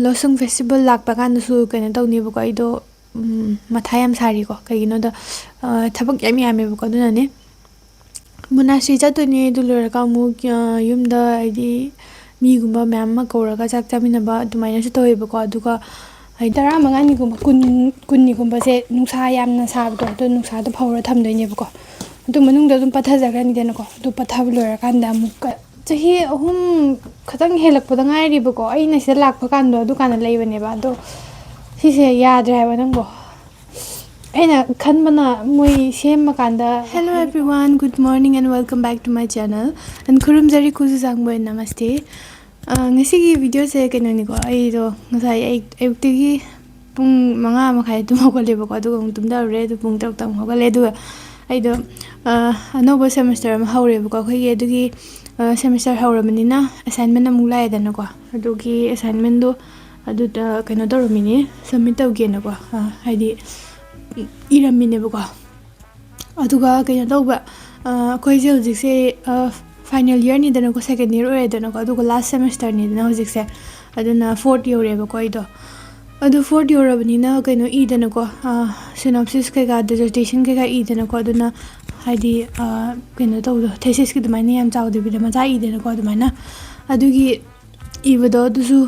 Losung festival lakpa kandasu kaina tawnebuko aido matha yam sariko kaiginoda thabak yam yamebuko adunane monastery chatone du loraga mu yumda aidi migumba myam ma kauraga chak chaminaba adumaina su tawebako aduga ai tara mangani gumba kunni gumba se nungsa yamna sabdo do nungsa do phawra thamdoinebako adu manungda dum pathajagrani denako du pathabu lorakanda amukka chahi ahum khatang helakpada ngairibako aina sida lakpa kando adu kana leibaneba ado sise yadre haiba nangbo aina khanbana moi semma kanda. Hello everyone, good morning and welcome back to my channel and khurumjari kusu sangbo namaste. Ngasigi video se kanoni ko ai do ngasai ayuktigi pung manga makhai tum hogalebako adu tumda re du pung tok tam hogale du ai do anoba semester ma haurebako khoi adugi semester hauramani assignment amu laidana ko adugi assignment do adu kaino dormini submit tawgena ko haidi iramine bako aduga kaino tawba khoi je hojik se final year ni dana ko second year ore dana ko aduga last semester ni dana hojik se aduna fourth year re bako ido adu fourth year rabani na kaino e dana ko synopsis kai ga dissertation kai ga e dana ko aduna haidi kaino tawdo thesis ki dumaina yam chawde bi ma chai dana ko dumaina adugi ibado dusu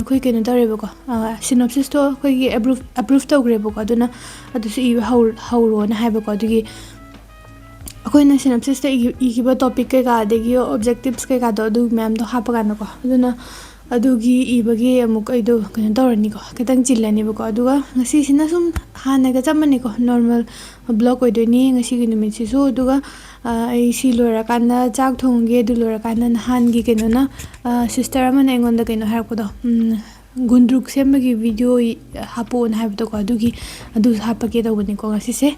khoi kaino tarebako synopsis to khoi gi approve tawgrebako aduna adusu iba hauro na haibako adugi akoina synopsis ta igiba topic kai ga degi objectives kai ga do adu ma'am do hapaga nako aduna adugi ibagi amuk aido kaino tawrani ko ketang chillani bako aduga ngasi sina sum hana ga chamani ko normal block oidoni ngasi gi numit sisu aduga ai si lora kanda chak thongge du lora kanda han gi kaino na sister amana engonda kaino harkodo Gundruk semba gi video hapo na habto ko adugi adu hapake tawbani ko ngasi se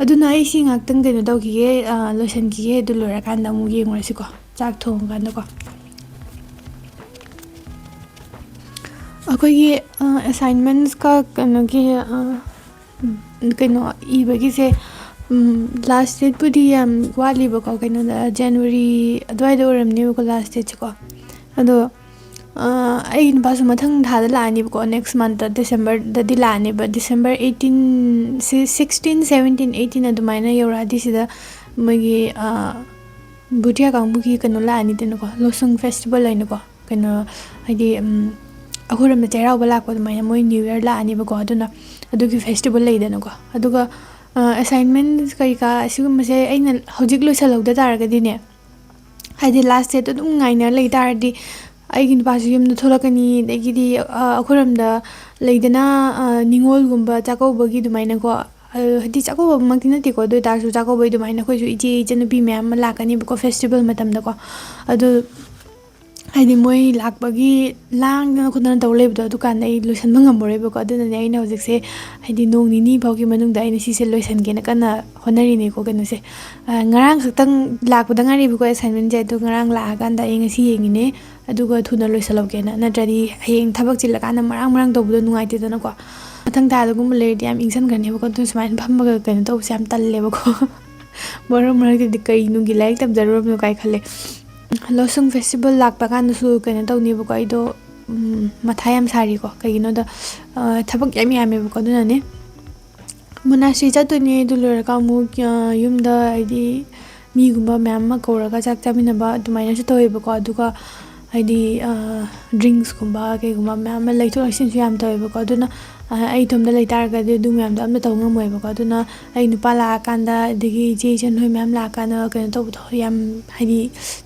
aduna ai si ngaktang kaino tawgi lotion gi du lora kanda mu gi ngorasi ko chak thong kanda ko akogi assignments ka kaino gi kaino ibagi se last date pudi yam wali bako kaino January adwai do ramni ko last date ko ado ai basu mathang thada lani bako next month December da dilani ba December 18 16 17 18 adumaina yoradi sida magi butia kangbuki kaino lani denako losung festival laino ko kaino haidi ahuram chairau balak ko dumaina moi new year lani bako aduna adugi festival laidana ko aduga assignment kai ka sigum se aina hojik loisalauda taragadi ne haidi last date adum ngaina lei taradi aigin pasu yumna tholakani degidi akhuramda leidana ningol gumba chakobagi dumaina ko hadi chakoba makina ti ko do tarsu chakobai dumaina khoi ju ije janubi myam lakani ko festival matamda ko adu haidi moi lakbagi langna khudana tawlebdo dukan ai loisan mangamore bako aduna ne aina hojik se haidi nong nini bauki manung da aina si se loisan gena kana honari ne ko kanu se ngarang khatang lakbada ngari bako assignment je du ngarang la ganda ai ngasi yengine aduga thuna loisalok gena natradi hayeng thabak chilakana marang tawbudo nungai te dana ko mathang ta dugum lerdi am ingsan gane bako tu smain phambaga kanu taw sam talle bako moro di kai nungi laik tab jarur no kai khale Losung festival lakpa kandasu kaina tawnebuko aido matha yam sariko kaiginoda thabak yam yamebako adunane monastery chatone du loraga mu yumda aidi migumba myam ma kauraga chak chaminaba adumaina su tawebako aduga haidi drinks gumba kaigumba myam ma laithok lasin su yam tawebako aduna ai thomda leitarga de du myam da amna taw ngamoibako aduna ai nupa la kanda degi je jan hoi myam la kana kaino tawdo yam haidi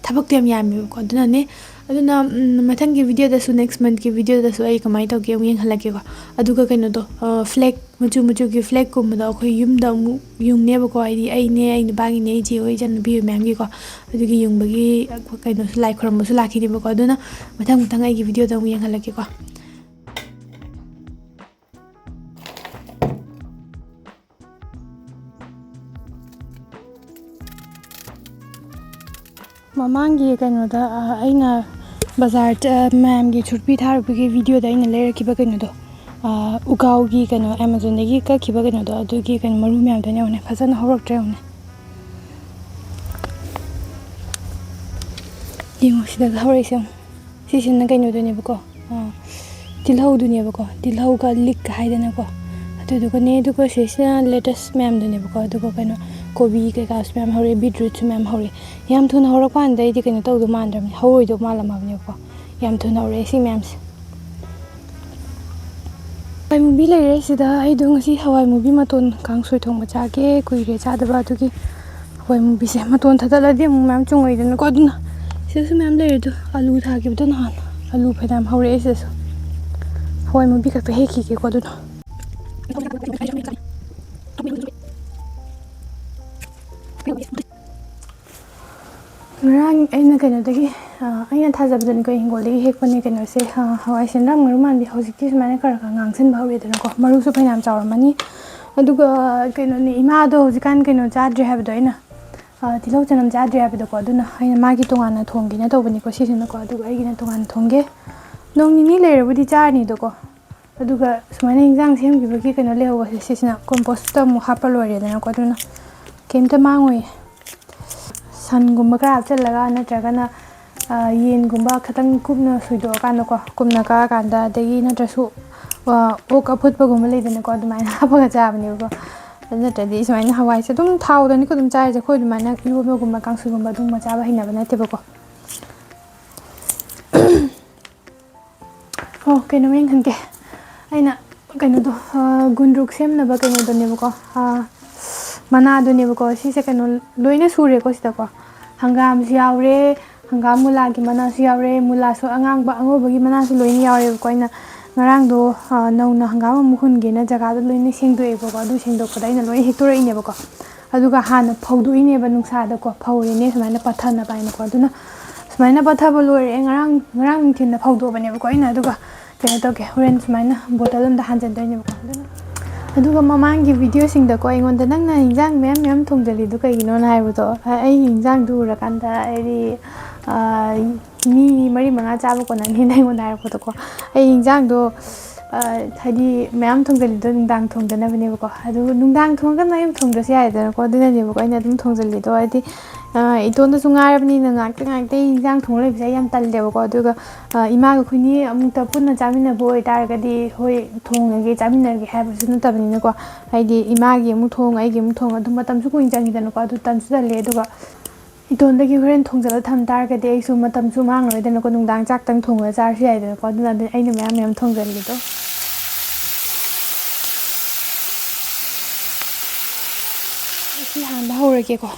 thabak yam yamebako aduna ne aduna mathang gi video da su next month gi video da su ai kamai taw ge yeng halake ko aduga kaino do flag muchu gi flag ko ma da khoi yum da mu yung ne bako ai ne ai bagi ne je hoi jan bi myam gi ko adugi yung bagi kaino su like khoram su lakhi ni bako aduna mathang ai gi video da yeng halake ko Mamangi kaino da aina bazar ma'am gi churpi tharupi video da aina leirakiba kaino do ugau gi kaino Amazon dagi ka kiba kaino do adugi kaino maru ma'am da ne one phasana horoktre one yengo sida haurai sem sisin na kaino do ne bako ꯇꯤꯜꯍꯧꯗꯨꯅꯦꯕꯀꯣ ꯇꯤꯜꯍꯧꯒ ꯂꯤꯛꯀ ꯍꯥꯏꯗꯅꯀꯣ ꯑꯗꯨꯗꯨꯒꯅꯦ ꯑꯗꯨꯒ ꯁꯤꯁꯤꯅ lettuce ꯃꯌꯥꯝꯗꯨꯅꯦꯕꯀꯣ ꯑꯗꯨꯒ ꯀꯩꯅꯣ ꯀꯣꯕꯤ ꯀꯩꯀꯥꯁꯨ ꯃꯌꯥꯝ ꯍꯧꯔꯛꯑꯦ ꯕꯤꯠꯔꯨꯠꯁꯨ ꯃꯌꯥꯝ ꯍꯧꯔꯛꯑꯦ ꯌꯥꯝ ꯊꯨꯅ ꯍꯧꯔꯛꯄ ꯀꯥꯟꯗ ꯑꯩꯗꯤ ꯀꯩꯅꯣ ꯇꯧꯗꯧ ꯃꯥꯟꯗ꯭ꯔꯕꯅꯤ ꯍꯧꯔꯣꯏꯗꯧ ꯃꯥꯜꯂꯝꯃꯕꯅꯦꯕꯀꯣ ꯌꯥꯝ ꯊꯨꯅ ꯍꯧꯔꯛꯑꯦ ꯁꯤ ꯃꯌꯥꯝꯁꯦ ꯍꯋꯥꯏ ꯃꯨꯕꯤ ꯂꯩꯔꯦ ꯁꯤꯗ ꯑꯩꯗꯣ ꯉꯁꯤ ꯍꯋꯥꯏ ꯃꯨꯕꯤ ꯃꯇꯣꯟ ꯀꯥꯡꯁꯣꯏ ꯊꯣꯡꯕ ꯆꯥꯒꯦ ꯀꯨꯏꯔꯦ ꯆꯥꯗꯕ ꯑꯗꯨꯒꯤ ꯍꯋꯥꯏ ꯃꯨꯕꯤꯁꯦ ꯃꯇꯣꯟ ꯊꯥꯗꯠꯂꯗꯤ ꯑꯃꯨꯛ ꯃꯌꯥꯝ ꯆꯨꯡꯉꯣꯏꯗꯅꯀꯣ ꯑꯗꯨꯅ ꯁꯤꯗꯁꯨ ꯃꯌꯥꯝ ꯂꯩꯔꯦ ꯑꯗꯣ ꯑꯂꯨ ꯊꯥꯈꯤꯕꯗꯣ ꯅꯍꯥꯟ ꯑꯂꯨ ꯐꯅꯌꯥꯝ ꯍꯧꯔꯛꯑꯦ ꯁꯤꯗꯁꯨ ꯍꯋꯥꯏ ꯃꯨꯕꯤ ꯈꯛꯇ ꯍꯦꯛꯈꯤꯒꯦꯀꯣ ꯑꯗꯨꯅ ꯉꯔꯥꯡ ꯑꯩꯅ ꯀꯩꯅꯣꯗꯒꯤ ꯑꯩꯅ ꯊꯥꯖꯕꯗꯅꯤꯀꯣ ꯍꯤꯡꯒꯣꯜꯗꯒꯤ ꯍꯦꯛꯄꯅꯦ ꯀꯩꯅꯣꯁꯦ ꯍꯋꯥꯏ ꯁꯦꯟꯗ꯭ꯔꯥꯡ ꯃꯔꯨ ꯃꯥꯟꯕꯤ ꯍꯧꯖꯤꯛꯇꯤ ꯁꯨꯃꯥꯏꯅ ꯈꯔ ꯈꯔ ꯉꯥꯡꯁꯟꯕ ꯍꯧꯔꯦꯗꯅꯀꯣ ꯃꯔꯨꯁꯨ ꯐꯅꯌꯥꯝ ꯆꯥꯎꯔꯝꯃꯅꯤ ꯑꯗꯨꯒ ꯀꯩꯅꯣꯅꯦ ꯏꯃꯥꯗꯣ ꯍꯧꯖꯤꯛꯀꯥꯟ ꯀꯩꯅꯣ ꯆꯥꯗ꯭ꯔꯦ ꯍꯥꯏꯕꯗꯣ ꯑꯩꯅ ꯇꯤꯜꯍꯧ ꯆꯅꯝ ꯆꯥꯗ꯭ꯔꯦ ꯍꯥꯏꯕꯗꯣꯀꯣ ꯑꯗꯨꯅ ꯑꯩꯅ ꯃꯥꯒꯤ ꯇꯣꯉꯥꯟꯅ ꯊꯣꯡꯒꯦꯅ ꯇꯧꯕꯅꯤꯀꯣ ꯁꯤꯁꯤꯅꯀꯣ ꯑꯗꯨꯒ ꯑꯩꯒꯤ나 ꯇꯣꯉꯥꯟꯅ ꯊꯣꯡꯒꯦ ꯅꯣꯡ ꯅꯤꯅꯤ ꯂꯩꯔꯕꯨꯗꯤ ꯆꯥꯔꯅꯤꯗꯣꯀꯣ ꯑꯗꯨꯒ ꯁꯨꯃꯥꯏꯅ ꯏꯟꯖꯥꯡ ꯁꯦꯝꯈꯤꯕꯒꯤ ꯀꯩꯅꯣ ꯂꯩꯍꯧꯕꯁꯦ ꯁꯤꯁꯤꯅ ꯀꯣꯝꯄꯣꯁꯇ ꯑꯃꯨꯛ ꯍꯥꯞꯄ ꯂꯣꯏꯔꯦꯗꯅꯀꯣ ꯑꯗꯨꯅ ꯀꯩꯝꯇ ꯃꯥꯡꯉꯣꯏꯌꯦ ꯁꯟꯒꯨꯝꯕ ꯈꯔ ꯍꯥꯞꯆꯤꯜꯂꯒ ꯅꯠꯇ꯭ꯔꯒꯅ ꯌꯦꯟꯒꯨꯝꯕ ꯈꯤꯇꯪ ꯀꯨꯞꯅ ꯁꯣꯏꯗꯣꯛꯑꯀꯥꯟꯗꯀꯣ ꯀꯨꯞꯅ ꯀꯛꯑꯀꯥꯟꯗ ꯑꯗꯒꯤ ꯅꯠꯇ꯭ꯔꯁꯨ ꯑꯣꯛ ꯑꯐꯨꯠꯄꯒꯨꯝꯕ ꯂꯩꯗꯅꯀꯣ ꯑꯗꯨꯃꯥꯏꯅ ꯍꯥꯞꯄꯒ ꯆꯥꯕꯅꯦꯕꯀꯣ ꯑꯗꯨ ꯅꯠꯇ꯭ꯔꯗꯤ ꯁꯨꯃꯥꯏꯅ ꯍꯋꯥꯏꯁꯦ ꯑꯗꯨꯝ ꯊꯥꯎꯗꯅꯤꯀꯣ ꯑꯗꯨꯝ ꯆꯥꯔꯤꯁꯦ ꯑꯩꯈꯣꯏ ꯑꯗꯨꯃꯥꯏꯅ ꯏꯔꯣꯟꯕꯒꯨꯝꯕ ꯀꯥꯡꯁꯣꯏꯒꯨꯝꯕ ꯑꯗꯨꯝꯕ ꯆꯥꯕ ꯍꯩꯅꯕ ꯅꯠꯇꯦꯕꯀꯣ ꯑꯣ ꯀꯩꯅꯣꯝ ꯌꯦꯡꯍꯟꯒꯦ ꯑꯩꯅ ꯀꯩꯅꯣꯗꯣ ꯒꯨꯟꯗ꯭ꯔꯨꯛ ꯁꯦꯝꯅꯕ ꯀꯩꯅꯣꯗꯨꯅꯦꯕꯀꯣ ꯃꯅꯥꯗꯨꯅꯦꯕꯀꯣ ꯁꯤꯁꯦ ꯀꯩꯅꯣ ꯂꯣꯏꯅ ꯁꯨꯔꯦꯀꯣ ꯁꯤꯗꯀꯣ ꯍꯪꯒꯥꯝꯁꯨ ꯌꯥꯎꯔꯦ ꯍꯪꯒꯥꯝ ꯃꯨꯂꯥꯒꯤ ꯃꯅꯥꯁꯨ ꯌꯥꯎꯔꯦ ꯃꯨꯂꯥꯁꯨ ꯑꯉꯧꯕꯒꯤ ꯃꯅꯥꯁꯨ ꯂꯣꯏꯅ ꯌꯥꯎꯔꯦꯕꯀꯣ ꯑꯩꯅ ꯉꯔꯥꯡꯗꯣ ꯅꯧꯅ ꯍꯪꯒꯥꯝ ꯑꯃꯨꯛ ꯍꯨꯟꯒꯦꯅ ꯖꯒꯥꯗꯣ ꯂꯣꯏꯅ ꯁꯦꯡꯗꯣꯛꯑꯦꯕꯀꯣ ꯑꯗꯨ ꯁꯦꯡꯗꯣꯛꯄꯗ ꯑꯩꯅ ꯂꯣꯏꯅ ꯍꯦꯛꯇꯣꯔꯛꯏꯅꯦꯕꯀꯣ ꯑꯗꯨꯒ ꯍꯥꯟꯅ ꯐꯧꯗꯣꯛꯏꯅꯦꯕ ꯅꯨꯡꯁꯥꯗꯀꯣ ꯐꯧꯔꯤꯅꯦ ꯁꯨꯃꯥꯏꯅ ꯄꯠꯊꯅꯕ ꯍꯥꯏꯅꯀꯣ ꯑꯗꯨꯅ ꯁꯨꯃꯥꯏꯅ ꯄꯠꯊꯕ ꯂꯣꯏꯔꯦ ꯉꯔꯥꯡ ꯅꯨꯡꯊꯤꯜꯗ ꯐꯧꯗꯣꯛꯑꯕꯅꯦꯕꯀꯣ ꯑꯩꯅ ꯑꯗꯨꯒ ꯀꯩꯅꯣ ꯇꯧꯒꯦ ꯍꯣꯔꯦꯟ ꯁꯨꯃꯥꯏꯅ ꯕꯣꯇꯜ ꯑꯃꯗ ꯍꯥꯟꯖꯟꯗꯣꯏꯅꯦꯕꯀꯣ ꯑꯗꯨꯒ ꯃꯃꯥꯡꯒꯤ ꯚꯤꯗꯤꯑꯣꯁꯤꯡꯗꯀꯣ ꯑꯩꯉꯣꯟꯗ ꯅꯪꯅ ꯏꯟꯖꯥꯡ ꯃꯌꯥꯝ ꯊꯣꯡꯖꯜꯂꯤꯗꯣ ꯀꯩꯒꯤꯅꯣꯅ ꯍꯥꯏꯕꯗꯣ ꯑꯩꯒꯤ ꯏꯟꯖꯥꯡꯗꯨ ꯎꯔꯀꯥꯟꯗ ꯑꯩꯗꯤ ꯃꯤ 4-5 ꯆꯥꯕ ꯀꯣꯟꯅꯅꯤꯅ ꯑꯩꯉꯣꯟꯗ ꯍꯥꯏꯔꯛꯄꯗꯣꯀꯣ ꯑꯩ ꯏꯟꯖꯥꯡꯗꯣ ꯍꯥꯏꯗꯤ ꯃꯌꯥꯝ ꯊꯣꯡꯖꯜꯂꯤꯗꯣ ꯅꯨꯡꯗꯥꯡ ꯊꯣꯡꯗꯅꯕꯅꯦꯕꯀꯣ ꯑꯗꯨꯒ ꯅꯨꯡꯗꯥꯡ ꯊꯣꯡꯉꯒꯅ ꯑꯌꯨꯛ ꯊꯣꯡꯗ꯭ꯔꯁꯨ ꯌꯥꯏꯗꯅꯀꯣ ꯑꯗꯨꯅꯅꯦꯕꯀꯣ ꯑꯩꯅ ꯑꯗꯨꯝ ꯊꯣꯡꯖꯜꯂꯤꯗꯣ ꯍꯥꯏꯗꯤ ꯏꯇꯣꯟꯗꯁꯨ ꯉꯥꯏꯔꯕꯅꯤꯅ ꯉꯥꯛꯇ ꯏꯟꯖꯥꯡ ꯊꯣꯡ ꯂꯩꯕꯁꯦ ꯑꯩ ꯌꯥꯝ ꯇꯜꯂꯦꯕꯀꯣ ꯑꯗꯨꯒ ꯏꯃꯥꯒ ꯑꯩꯈꯣꯏꯅꯤ ꯑꯃꯨꯛꯇ ꯄꯨꯟꯅ ꯆꯥꯃꯤꯟꯅꯕ ꯑꯣꯏꯇꯥꯔꯒꯗꯤ ꯍꯣꯏ ꯊꯣꯡꯉꯒꯦ ꯆꯥꯃꯤꯟꯅꯔꯒꯦ ꯍꯥꯏꯕꯁꯨ ꯅꯠꯇꯕꯅꯤꯅꯀꯣ ꯍꯥꯏꯗꯤ ꯏꯃꯥꯒꯤ ꯑꯃꯨꯛ ꯊꯣꯡ ꯑꯩꯒꯤ ꯑꯃꯨꯛ ꯊꯣꯡ ꯑꯗꯨꯝ ꯃꯇꯝꯁꯨ ꯀꯨꯏꯅ ꯆꯪꯉꯤꯗꯅꯀꯣ ꯑꯗꯨ ꯇꯟꯁꯨ ꯇꯜꯂꯦ ꯑꯗꯨꯒ ꯏꯇꯣꯟꯗꯒꯤ ꯍꯣꯔꯦꯟ ꯊꯣꯡꯖꯜꯂ ꯊꯝ ꯇꯥꯔꯒꯗꯤ ꯑꯩꯁꯨ ꯃꯇꯝꯁꯨ ꯃꯥꯡꯉꯔꯣꯏꯗꯅꯀꯣ ꯅꯨꯡꯗꯥꯡ ꯆꯥꯛꯇꯪ ꯊꯣꯡꯉꯒ ꯆꯥꯔꯁꯨ ꯌꯥꯏꯗꯅꯀꯣ ꯑꯗꯨꯅ ꯑꯩꯅ ꯃꯌꯥꯝ ꯊꯣꯡꯖꯜꯂꯤꯗꯣ ꯁꯤ ꯍꯥꯟꯕ ꯍꯧꯔꯒꯦꯀꯣ